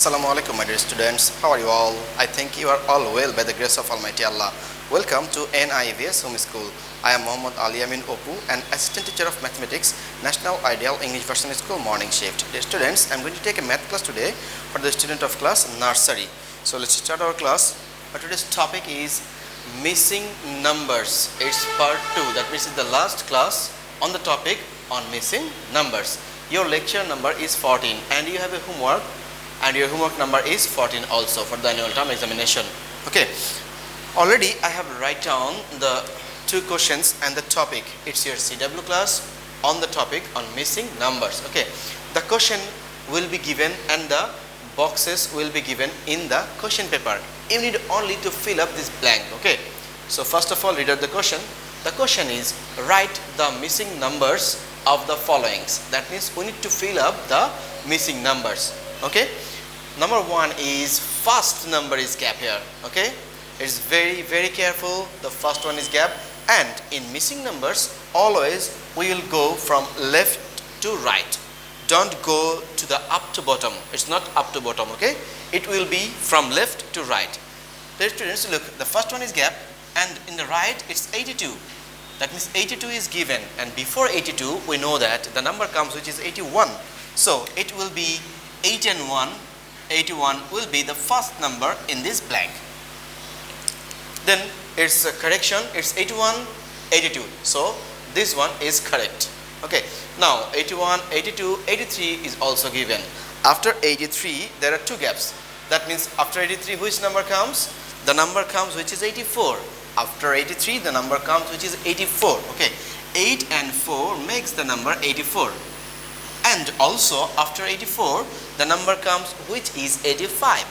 Assalamu alaikum, my dear students. How are you all? I think you are all well by the grace of Almighty Allah. Welcome to NIVS Home School. I am Mohammad Yamin Apu, an assistant teacher of mathematics, National Ideal English Version School morning shift. Dear students, I am going to take a math class today for the student of class nursery. So let's start our class. Today's topic is missing numbers. It's part 2. That means it's the last class on the topic on missing numbers. Your lecture number is 14 and you have a homework. And your homework number is 14 also for the annual term examination. Okay, already I have write down the two questions and the topic. It's your CW class on the topic on missing numbers. Okay, the question will be given and the boxes will be given in the question paper. You need only to fill up this blank. Okay, so first of all, read out the question. The question is, write the missing numbers of the followings. That means we need to fill up the missing numbers. Okay, number one is first number is gap here. Okay, it's very careful. The first one is gap, and in missing numbers always we will go from left to right. Don't go to the up to bottom. It's not up to bottom. Okay, it will be from left to right. The students, look, the first one is gap, and in the right it's 82. That means 82 is given, and before 82 we know that the number comes which is 81. So it will be 8 and 1, 81 will be the first number in this blank. Then it's a correction, it's 81, 82. So this one is correct. Okay, now 81, 82, 83 is also given. After 83, there are two gaps. That means after 83, which number comes? The number comes which is 84. After 83, the number comes which is 84. Okay, 8 and 4 makes the number 84. And also after 84 the number comes which is 85.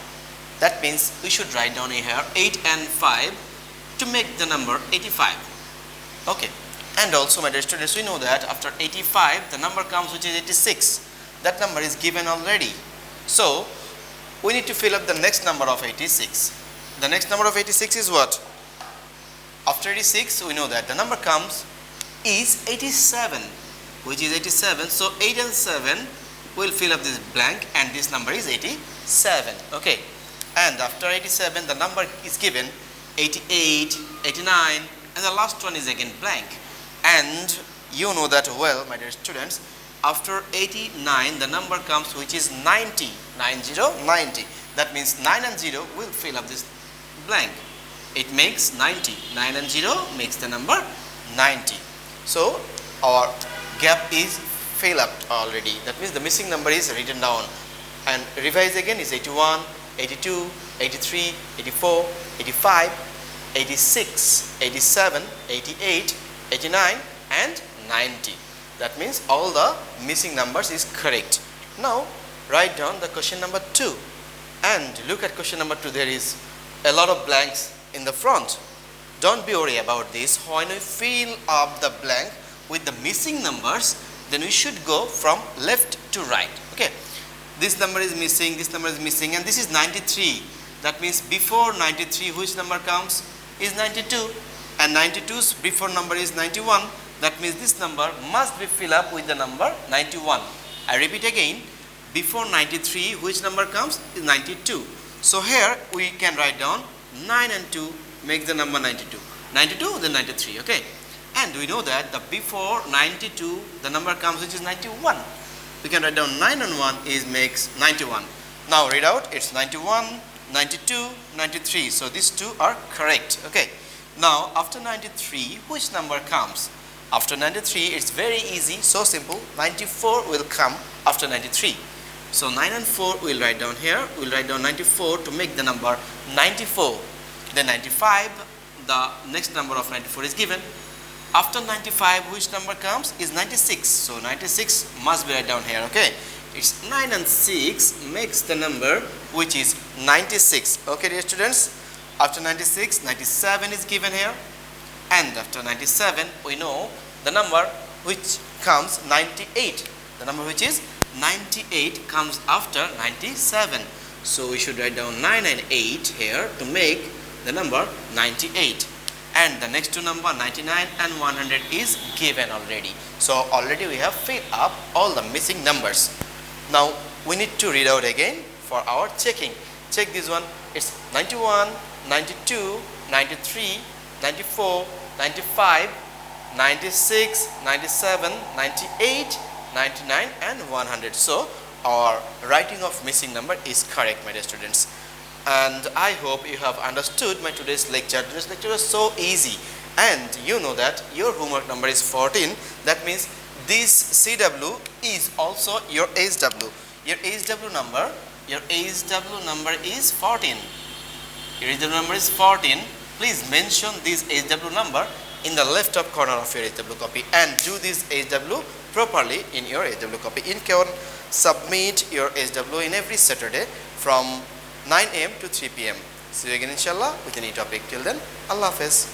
That means we should write down here 8 and 5 to make the number 85. Okay, and also my dear students, we know that after 85 the number comes which is 86. That number is given already. So we need to fill up the next number of 86. The next number of 86 is what? After 86 we know that the number comes is 87, which is 87. So 8 and 7 will fill up this blank, and this number is 87. Okay, and after 87 the number is given 88, 89, and the last one is again blank. And you know that well, my dear students, after 89 the number comes which is 90. 90. That means 9 and 0 will fill up this blank. It makes 90. 9 and 0 makes the number 90. So our gap is filled up already. That means the missing number is written down. And revise again is 81, 82, 83, 84, 85, 86, 87, 88, 89 and 90. That means all the missing numbers is correct. Now write down the question number 2. And look at question number 2. There is a lot of blanks in the front. Don't be worried about this. When we fill up the blank with the missing numbers, then we should go from left to right. Okay, this number is missing, this number is missing, and this is 93. That means before 93 which number comes is 92, and 92's before number is 91. That means this number must be filled up with the number 91. I repeat again, before 93 which number comes is 92. So here we can write down 9 and 2 makes the number 92. 92 then 93. Okay, and we know that the before 92 the number comes which is 91. We can write down 9 and 1 is makes 91. Now read out, it's 91, 92, 93. So these two are correct. Okay, now after 93 which number comes? After 93 it's very easy, so simple. 94 will come after 93. So 9 and 4 we'll write down here. We'll write down 94 to make the number 94. Then 95, the next number of 94 is given. After 95 which number comes is 96. So 96 must be right down here. Okay, it's 9 and 6 makes the number which is 96. Okay dear students, after 96 97 is given here, and after 97 we know the number which comes 98. The number which is 98 comes after 97. So we should write down 9 and 8 here to make the number 98. And the next two number 99 and 100 is given already. So already we have filled up all the missing numbers. Now we need to read out again for our checking. Check this one. It's 91, 92, 93, 94, 95, 96, 97, 98, 99 and 100. So our writing of missing number is correct, my dear students. And I hope you have understood my today's lecture. Today's lecture was so easy, and you know that your homework number is 14. That means this CW is also your HW. Your HW number is 14. Your HW number is 14. Please mention this HW number in the left top corner of your HW copy and do this HW properly in your HW copy. You can submit your HW in every Saturday from 9 AM to 3 PM. See you again inshallah with a new topic. Till then, Allah Hafiz.